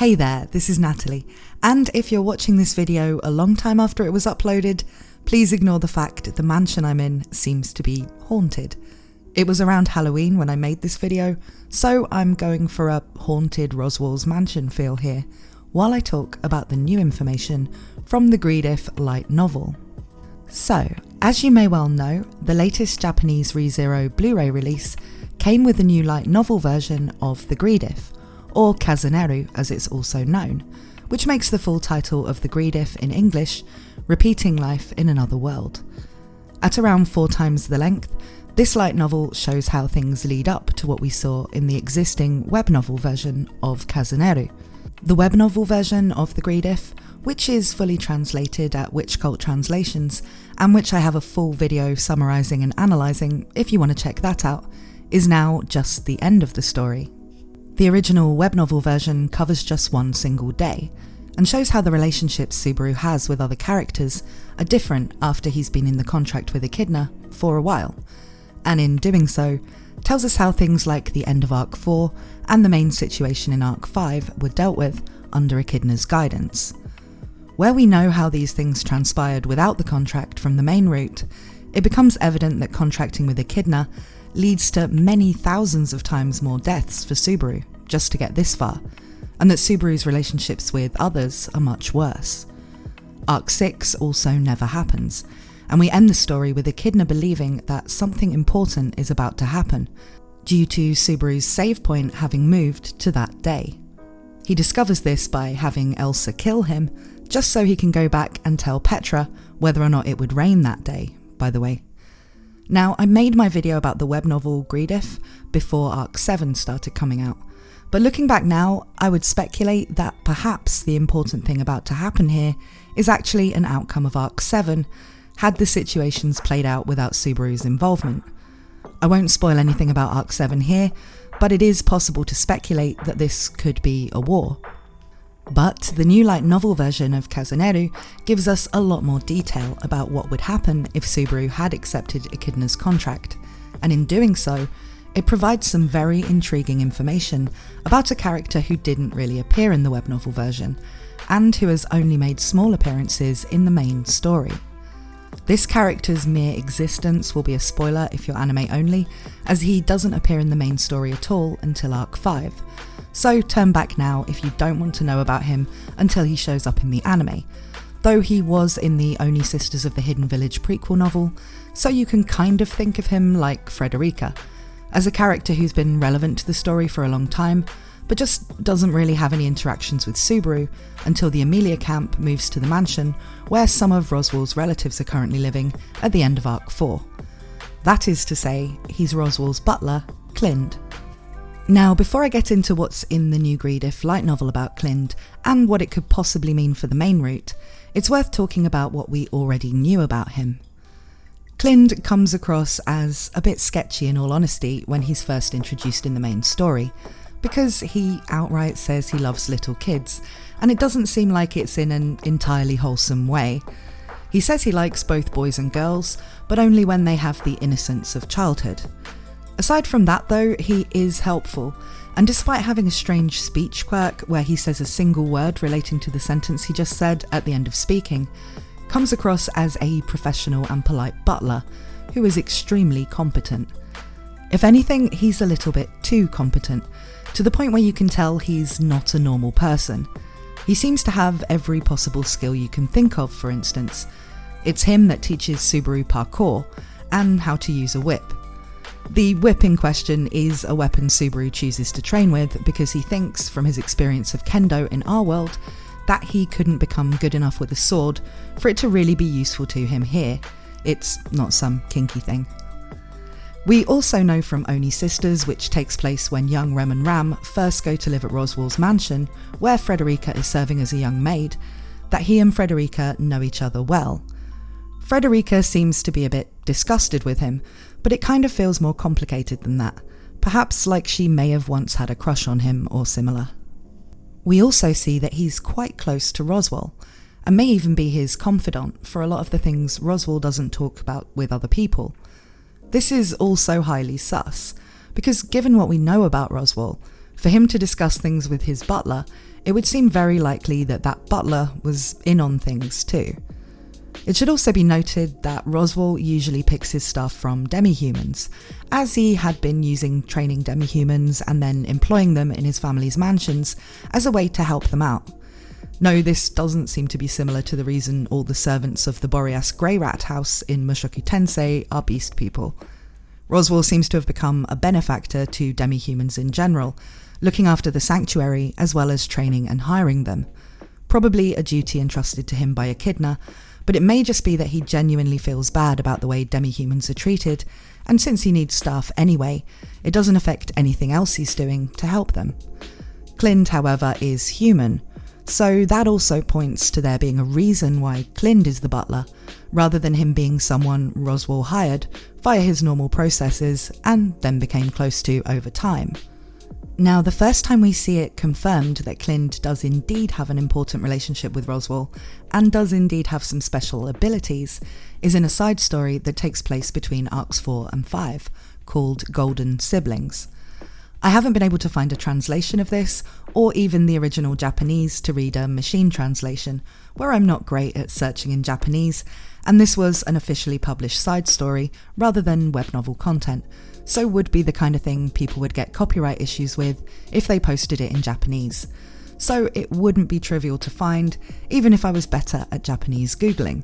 Hey there, this is Natalie, and if you're watching this video a long time after it was uploaded, please ignore the fact the mansion I'm in seems to be haunted. It was around Halloween when I made this video, so I'm going for a haunted Roswaal's mansion feel here, while I talk about the new information from the greedif light novel. So, as you may well know, the latest Japanese ReZero Blu-ray release came with a new light novel version of the greedif, or Kasaneru as it's also known, which makes the full title of the greedif in English, Repeating Life in Another World. At around 4 times the length, this light novel shows how things lead up to what we saw in the existing web novel version of Kasaneru. The web novel version of the greedif, which is fully translated at Witch Cult Translations, and which I have a full video summarising and analysing if you want to check that out, is now just the end of the story. The original web novel version covers just one single day, and shows how the relationships Subaru has with other characters are different after he's been in the contract with Echidna for a while, and in doing so, tells us how things like the end of Arc 4 and the main situation in Arc 5 were dealt with under Echidna's guidance. Where we know how these things transpired without the contract from the main route, it becomes evident that contracting with Echidna leads to many thousands of times more deaths for Subaru just to get this far, and that Subaru's relationships with others are much worse. Arc 6 also never happens, and we end the story with Echidna believing that something important is about to happen, due to Subaru's save point having moved to that day. He discovers this by having Elsa kill him, just so he can go back and tell Petra whether or not it would rain that day, by the way. Now, I made my video about the web novel greedif before Arc 7 started coming out, but looking back now, I would speculate that perhaps the important thing about to happen here is actually an outcome of Arc 7, had the situations played out without Subaru's involvement. I won't spoil anything about Arc 7 here, but it is possible to speculate that this could be a war. But the new light novel version of Kasaneru gives us a lot more detail about what would happen if Subaru had accepted Echidna's contract, and in doing so, it provides some very intriguing information about a character who didn't really appear in the web novel version, and who has only made small appearances in the main story. This character's mere existence will be a spoiler if you're anime only, as he doesn't appear in the main story at all until Arc 5. So turn back now if you don't want to know about him until he shows up in the anime, though he was in the Oni Sisters of the Hidden Village prequel novel, so you can kind of think of him like Frederica, as a character who's been relevant to the story for a long time, but just doesn't really have any interactions with Subaru until the Amelia camp moves to the mansion where some of Roswaal's relatives are currently living at the end of Arc 4. That is to say, he's Roswaal's butler, Clind. Now, before I get into what's in the new greedif light novel about Clind and what it could possibly mean for the main route, it's worth talking about what we already knew about him. Clind comes across as a bit sketchy in all honesty when he's first introduced in the main story, because he outright says he loves little kids, and it doesn't seem like it's in an entirely wholesome way. He says he likes both boys and girls, but only when they have the innocence of childhood. Aside from that though, he is helpful, and despite having a strange speech quirk where he says a single word relating to the sentence he just said at the end of speaking, comes across as a professional and polite butler who is extremely competent. If anything, he's a little bit too competent, to the point where you can tell he's not a normal person. He seems to have every possible skill you can think of, for instance. It's him that teaches Subaru parkour, and how to use a whip. The whip in question is a weapon Subaru chooses to train with because he thinks, from his experience of kendo in our world, that he couldn't become good enough with a sword for it to really be useful to him here. It's not some kinky thing. We also know from Oni Sisters, which takes place when young Rem and Ram first go to live at Roswaal's mansion, where Frederica is serving as a young maid, that he and Frederica know each other well. Frederica seems to be a bit disgusted with him, but it kind of feels more complicated than that, perhaps like she may have once had a crush on him or similar. We also see that he's quite close to Roswaal, and may even be his confidant for a lot of the things Roswaal doesn't talk about with other people. This is also highly sus, because given what we know about Roswaal, for him to discuss things with his butler it would seem very likely that that butler was in on things too. It should also be noted that Roswaal usually picks his stuff from demi-humans, as he had been using training demi-humans and then employing them in his family's mansions as a way to help them out. No, this doesn't seem to be similar to the reason all the servants of the Boreas Grey Rat house in Mushoku Tensei are beast people. Roswaal seems to have become a benefactor to demi-humans in general, looking after the sanctuary as well as training and hiring them. Probably a duty entrusted to him by Echidna, but it may just be that he genuinely feels bad about the way demi-humans are treated, and since he needs staff anyway, it doesn't affect anything else he's doing to help them. Clind, however, is human, so that also points to there being a reason why Clind is the butler, rather than him being someone Roswaal hired via his normal processes and then became close to over time. Now, the first time we see it confirmed that Clind does indeed have an important relationship with Roswaal and does indeed have some special abilities is in a side story that takes place between arcs 4 and 5, called Golden Siblings. I haven't been able to find a translation of this, or even the original Japanese to read a machine translation, where I'm not great at searching in Japanese, and this was an officially published side story rather than web novel content, so would be the kind of thing people would get copyright issues with if they posted it in Japanese. So it wouldn't be trivial to find, even if I was better at Japanese Googling.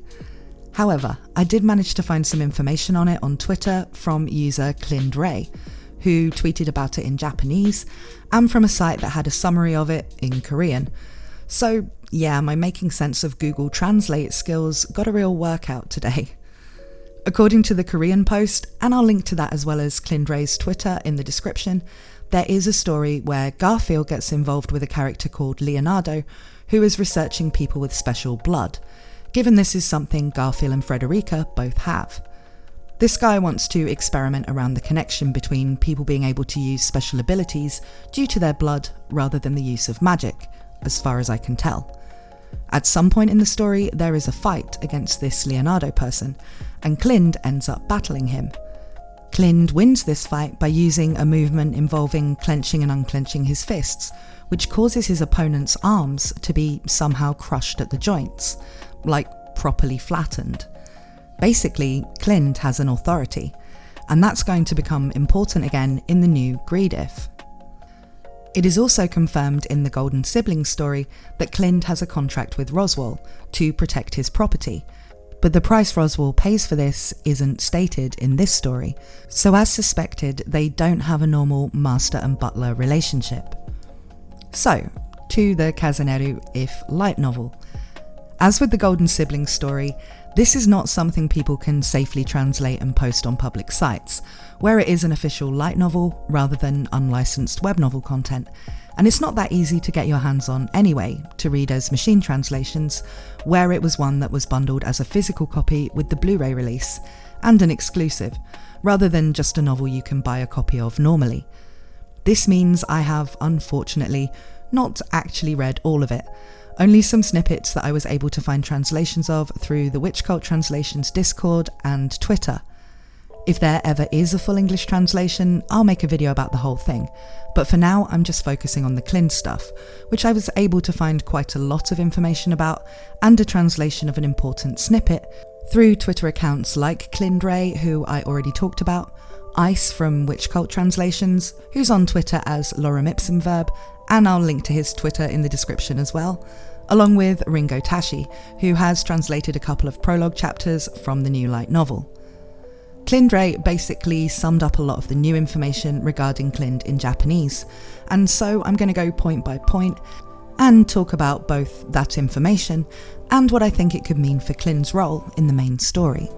However, I did manage to find some information on it on Twitter from user Clind, who tweeted about it in Japanese, and from a site that had a summary of it in Korean. So yeah, my making sense of Google Translate skills got a real workout today. According to the Korean post, and I'll link to that as well as Clind's Twitter in the description, there is a story where Garfield gets involved with a character called Leonardo, who is researching people with special blood, given this is something Garfield and Frederica both have. This guy wants to experiment around the connection between people being able to use special abilities due to their blood rather than the use of magic, as far as I can tell. At some point in the story, there is a fight against this Leonardo person, and Clind ends up battling him. Clind wins this fight by using a movement involving clenching and unclenching his fists, which causes his opponent's arms to be somehow crushed at the joints, like properly flattened. Basically, Clind has an authority, and that's going to become important again in the new greedif. It is also confirmed in the Golden Siblings story that Clind has a contract with Roswaal to protect his property, but the price Roswaal pays for this isn't stated in this story, so as suspected, they don't have a normal master and butler relationship. So, to the Kasaneru IF light novel. As with the Golden Siblings story, this is not something people can safely translate and post on public sites, where it is an official light novel rather than unlicensed web novel content, and it's not that easy to get your hands on anyway to read as machine translations, where it was one that was bundled as a physical copy with the Blu-ray release, and an exclusive, rather than just a novel you can buy a copy of normally. This means I have, unfortunately, not actually read all of it, only some snippets that I was able to find translations of through the Witch Cult Translations Discord and Twitter. If there ever is a full English translation, I'll make a video about the whole thing, but for now I'm just focusing on the Clind stuff, which I was able to find quite a lot of information about, and a translation of an important snippet through Twitter accounts like Clind, who I already talked about, Ice from Witch Cult Translations, who's on Twitter as Lorem Ipsum Verb, and I'll link to his Twitter in the description as well, along with Ringo Tashi, who has translated a couple of prologue chapters from the new light novel. Clind basically summed up a lot of the new information regarding Clind in Japanese, and so I'm going to go point by point and talk about both that information and what I think it could mean for Clind's role in the main story.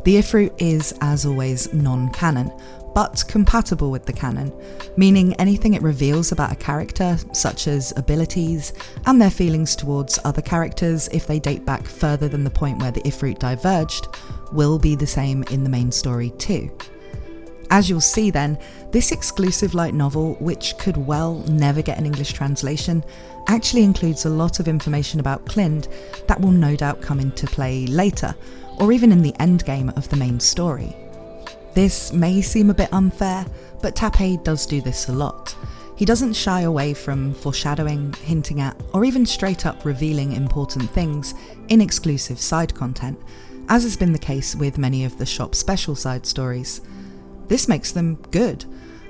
The Ifrit is, as always, non-canon, but compatible with the canon, meaning anything it reveals about a character, such as abilities, and their feelings towards other characters if they date back further than the point where the Ifrit diverged, will be the same in the main story too. As you'll see then, this exclusive light novel, which could well never get an English translation, actually includes a lot of information about Clind that will no doubt come into play later, or even in the endgame of the main story. This may seem a bit unfair, but Tappei does do this a lot. He doesn't shy away from foreshadowing, hinting at, or even straight up revealing important things in exclusive side content, as has been the case with many of the shop's special side stories. This makes them good.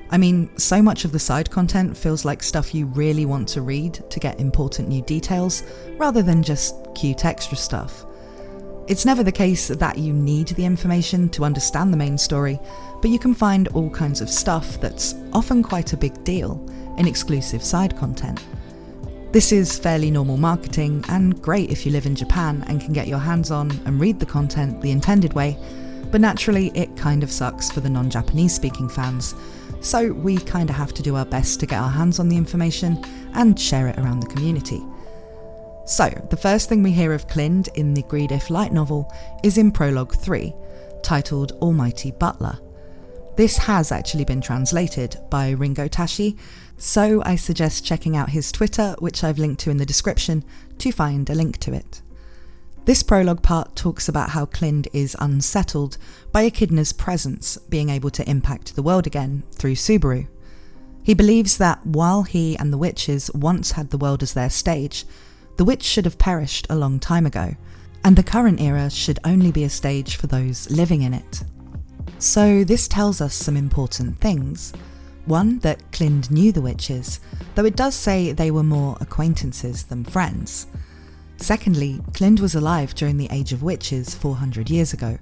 I mean, so much of the side content feels like stuff you really want to read to get important new details, rather than just cute extra stuff. It's never the case that you need the information to understand the main story, but you can find all kinds of stuff that's often quite a big deal in exclusive side content. This is fairly normal marketing and great if you live in Japan and can get your hands on and read the content the intended way, but naturally it kind of sucks for the non-Japanese speaking fans, so we kinda have to do our best to get our hands on the information and share it around the community. So, the first thing we hear of Clind in the greedif light novel is in Prologue 3, titled Almighty Butler. This has actually been translated by Ringo Tashi, so I suggest checking out his Twitter, which I've linked to in the description, to find a link to it. This prologue part talks about how Clind is unsettled by Echidna's presence being able to impact the world again through Subaru. He believes that while he and the witches once had the world as their stage, the witch should have perished a long time ago, and the current era should only be a stage for those living in it. So this tells us some important things. One, that Clind knew the witches, though it does say they were more acquaintances than friends. Secondly, Clind was alive during the Age of Witches 400 years ago,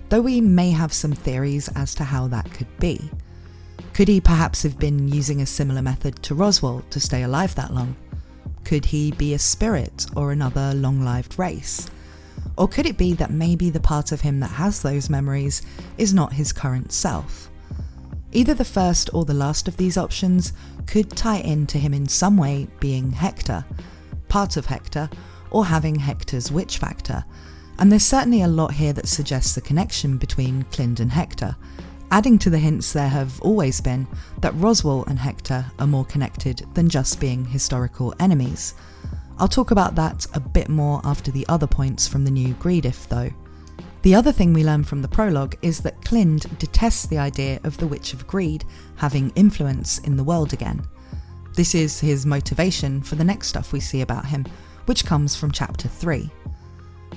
though we may have some theories as to how that could be. Could he perhaps have been using a similar method to Roswaal to stay alive that long? Could he be a spirit or another long-lived race? Or could it be that maybe the part of him that has those memories is not his current self? Either the first or the last of these options could tie into him in some way being Hector, part of Hector, or having Hector's witch factor, and there's certainly a lot here that suggests a connection between Clind and Hector, adding to the hints there have always been that Roswaal and Hector are more connected than just being historical enemies. I'll talk about that a bit more after the other points from the new greedif though. The other thing we learn from the prologue is that Clind detests the idea of the Witch of Greed having influence in the world again. This is his motivation for the next stuff we see about him, which comes from chapter 3.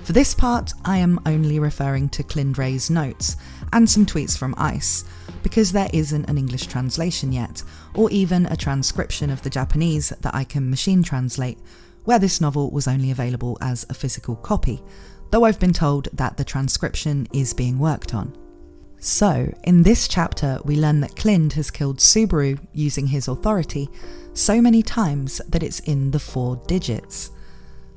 For this part, I am only referring to Clind Ray's notes and some tweets from ICE, because there isn't an English translation yet, or even a transcription of the Japanese that I can machine translate, where this novel was only available as a physical copy, though I've been told that the transcription is being worked on. So, in this chapter we learn that Clind has killed Subaru using his authority so many times that it's in the 4 digits.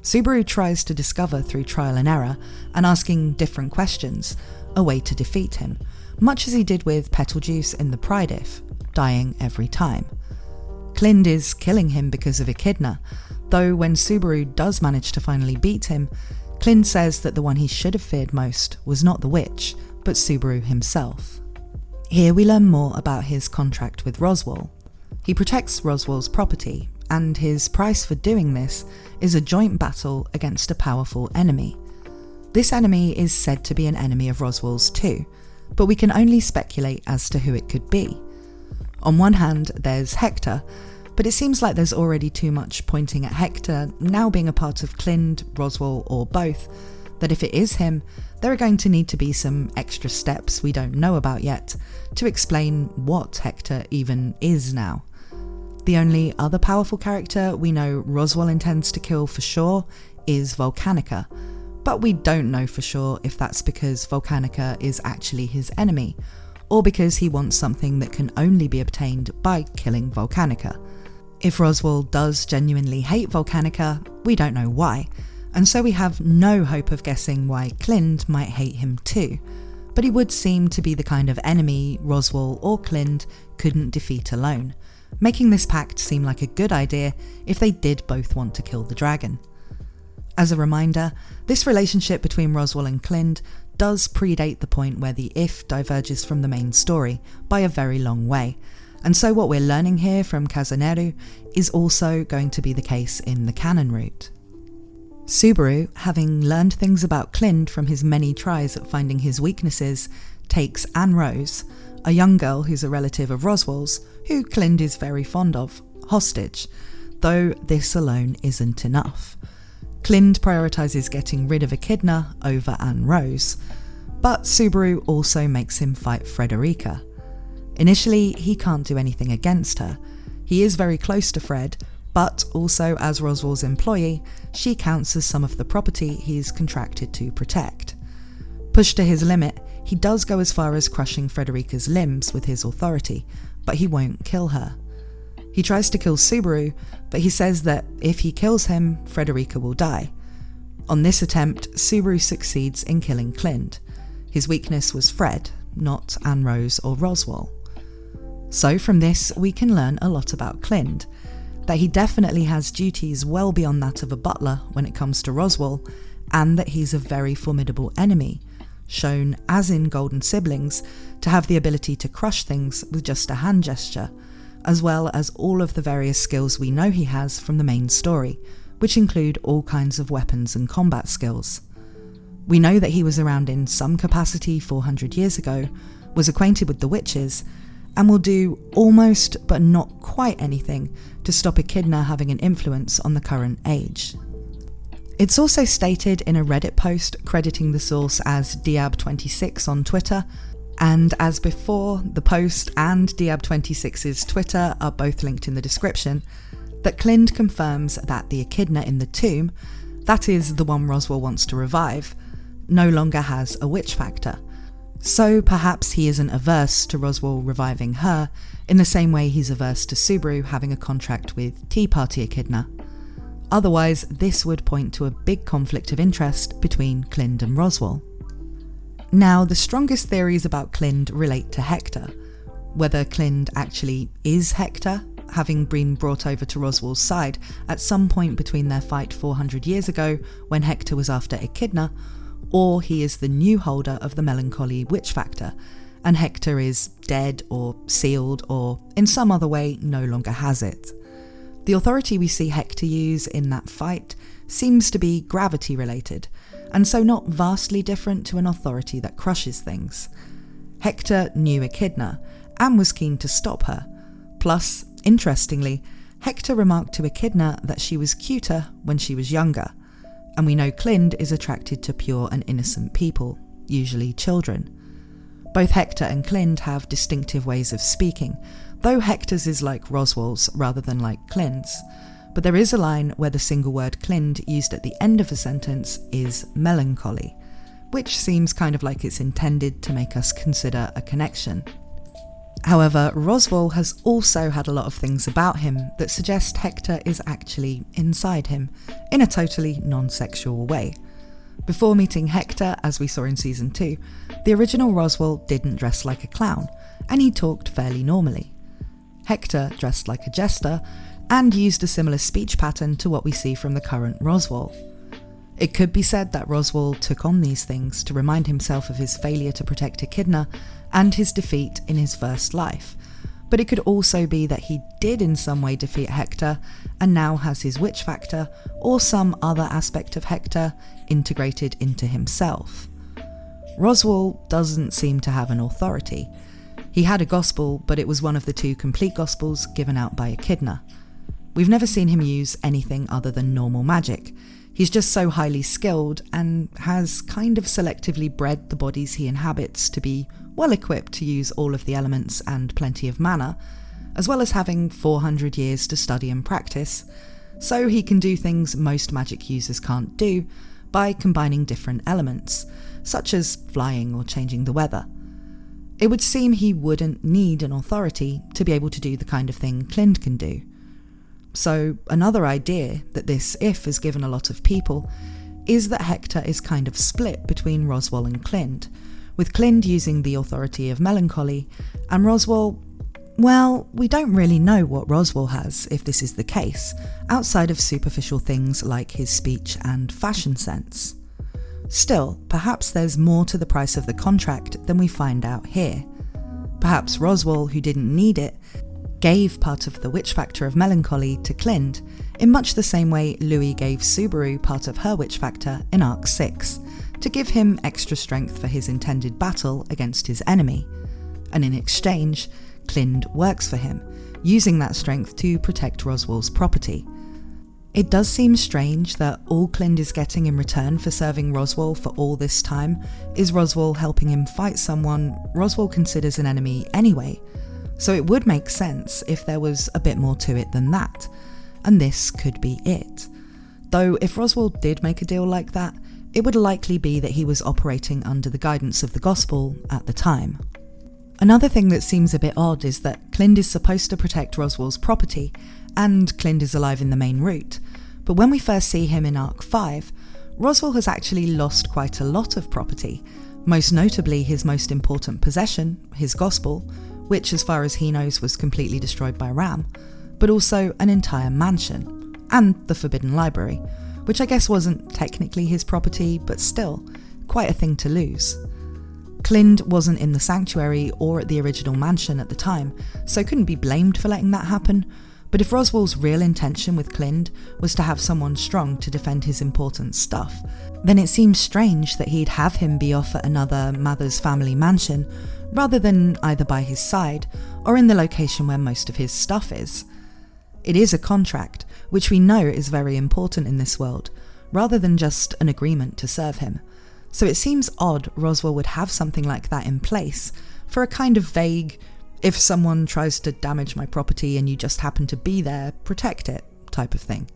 Subaru tries to discover through trial and error and asking different questions a way to defeat him, much as he did with Petaljuice in the Pridif, dying every time. Clind is killing him because of Echidna, though when Subaru does manage to finally beat him, Clind says that the one he should have feared most was not the witch, but Subaru himself. Here we learn more about his contract with Roswaal. He protects Roswaal's property, and his price for doing this is a joint battle against a powerful enemy. This enemy is said to be an enemy of Roswaal's too, but we can only speculate as to who it could be. On one hand, there's Hector, but it seems like there's already too much pointing at Hector now being a part of Clind, Roswaal, or both, that if it is him, there are going to need to be some extra steps we don't know about yet to explain what Hector even is now. The only other powerful character we know Roswaal intends to kill for sure is Volcanica, but we don't know for sure if that's because Volcanica is actually his enemy, or because he wants something that can only be obtained by killing Volcanica. If Roswaal does genuinely hate Volcanica, we don't know why, and so we have no hope of guessing why Clind might hate him too, but he would seem to be the kind of enemy Roswaal or Clind couldn't defeat alone, making this pact seem like a good idea if they did both want to kill the dragon. As a reminder, this relationship between Roswaal and Clind does predate the point where the IF diverges from the main story by a very long way, and so what we're learning here from Kasaneru is also going to be the case in the canon route. Subaru, having learned things about Clind from his many tries at finding his weaknesses, takes Anne Rose, a young girl who's a relative of Roswaal's, who Clind is very fond of, hostage, though this alone isn't enough. Clind prioritises getting rid of Echidna over Anne Rose, but Subaru also makes him fight Frederica. Initially, he can't do anything against her. He is very close to Fred, but also as Roswaal's employee, she counts as some of the property he's contracted to protect. Pushed to his limit, he does go as far as crushing Frederica's limbs with his authority, but he won't kill her. He tries to kill Subaru, but he says that if he kills him, Frederica will die. On this attempt, Subaru succeeds in killing Clind. His weakness was Fred, not Anne Rose or Roswaal. So from this, we can learn a lot about Clind, that he definitely has duties well beyond that of a butler when it comes to Roswaal, and that he's a very formidable enemy, shown, as in Golden Siblings, to have the ability to crush things with just a hand gesture, as well as all of the various skills we know he has from the main story, which include all kinds of weapons and combat skills. We know that he was around in some capacity 400 years ago, was acquainted with the witches, and will do almost but not quite anything to stop Echidna having an influence on the current age. It's also stated in a Reddit post crediting the source as Diab26 on Twitter, and as before, the post and Diab26's Twitter are both linked in the description, that Clind confirms that the Echidna in the tomb, that is the one Roswaal wants to revive, no longer has a witch factor. So perhaps he isn't averse to Roswaal reviving her in the same way he's averse to Subaru having a contract with Tea Party Echidna. Otherwise, this would point to a big conflict of interest between Clind and Roswaal. Now, the strongest theories about Clind relate to Hector. Whether Clind actually is Hector, having been brought over to Roswaal's side at some point between their fight 400 years ago when Hector was after Echidna, or he is the new holder of the melancholy witch factor, and Hector is dead or sealed or in some other way no longer has it. The authority we see Hector use in that fight seems to be gravity related, and so not vastly different to an authority that crushes things. Hector knew Echidna and was keen to stop her. Plus, interestingly, Hector remarked to Echidna that she was cuter when she was younger, and we know Clind is attracted to pure and innocent people, usually children. Both Hector and Clind have distinctive ways of speaking, though Hector's is like Roswaal's rather than like Clind's, but there is a line where the single word Clind used at the end of a sentence is melancholy, which seems kind of like it's intended to make us consider a connection. However, Roswaal has also had a lot of things about him that suggest Hector is actually inside him, in a totally non-sexual way. Before meeting Hector, as we saw in Season 2, the original Roswaal didn't dress like a clown, and he talked fairly normally. Hector dressed like a jester, and used a similar speech pattern to what we see from the current Roswaal. It could be said that Roswaal took on these things to remind himself of his failure to protect Echidna and his defeat in his first life, but it could also be that he did in some way defeat Hector and now has his witch factor or some other aspect of Hector integrated into himself. Roswaal doesn't seem to have an authority. He had a gospel, but it was one of the 2 complete gospels given out by Echidna. We've never seen him use anything other than normal magic. He's just so highly skilled and has kind of selectively bred the bodies he inhabits to be well equipped to use all of the elements and plenty of mana, as well as having 400 years to study and practice, so he can do things most magic users can't do by combining different elements, such as flying or changing the weather. It would seem he wouldn't need an authority to be able to do the kind of thing Clind can do. So another idea that this if has given a lot of people is that Hector is kind of split between Roswaal and Clind, with Clind using the authority of melancholy, and Roswaal, well, we don't really know what Roswaal has if this is the case, outside of superficial things like his speech and fashion sense. Still, perhaps there's more to the price of the contract than we find out here. Perhaps Roswaal, who didn't need it, gave part of the witch factor of melancholy to Clind, in much the same way Louis gave Subaru part of her witch factor in Arc 6, to give him extra strength for his intended battle against his enemy. And in exchange, Clind works for him, using that strength to protect Roswaal's property. It does seem strange that all Clind is getting in return for serving Roswaal for all this time is Roswaal helping him fight someone Roswaal considers an enemy anyway, so it would make sense if there was a bit more to it than that, and this could be it. Though if Roswaal did make a deal like that, it would likely be that he was operating under the guidance of the gospel at the time. Another thing that seems a bit odd is that Clind is supposed to protect Roswaal's property, and Clind is alive in the main route, but when we first see him in Arc 5, Roswaal has actually lost quite a lot of property, most notably his most important possession, his gospel, which as far as he knows was completely destroyed by Ram, but also an entire mansion, and the Forbidden Library, which I guess wasn't technically his property, but still, quite a thing to lose. Clind wasn't in the sanctuary or at the original mansion at the time, so couldn't be blamed for letting that happen, but if Roswaal's real intention with Clind was to have someone strong to defend his important stuff, then it seems strange that he'd have him be off at another Mather's family mansion, rather than either by his side or in the location where most of his stuff is. It is a contract, which we know is very important in this world, rather than just an agreement to serve him. So it seems odd Roswaal would have something like that in place for a kind of vague, if someone tries to damage my property and you just happen to be there, protect it type of thing.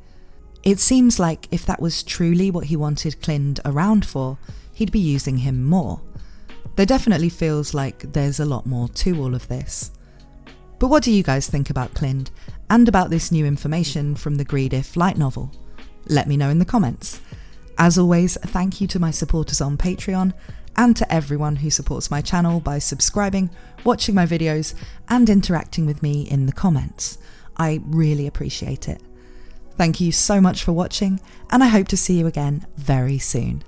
It seems like if that was truly what he wanted Clind around for, he'd be using him more. There definitely feels like there's a lot more to all of this. But what do you guys think about Clind and about this new information from the greedif light novel? Let me know in the comments. As always, thank you to my supporters on Patreon and to everyone who supports my channel by subscribing, watching my videos, and interacting with me in the comments. I really appreciate it. Thank you so much for watching, and I hope to see you again very soon.